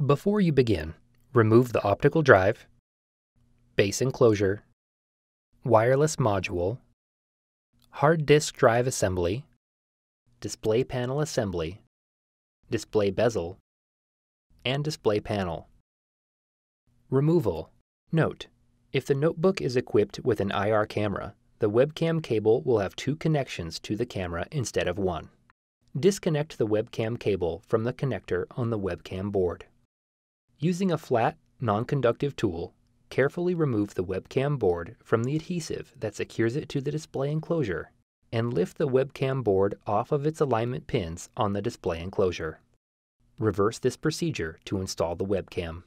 Before you begin, remove the optical drive, base enclosure, wireless module, hard disk drive assembly, display panel assembly, display bezel, and display panel. Removal. Note: if the notebook is equipped with an IR camera, the webcam cable will have two connections to the camera instead of one. Disconnect the webcam cable from the connector on the webcam board. Using a flat, non-conductive tool, carefully remove the webcam board from the adhesive that secures it to the display enclosure and lift the webcam board off of its alignment pins on the display enclosure. Reverse this procedure to install the webcam.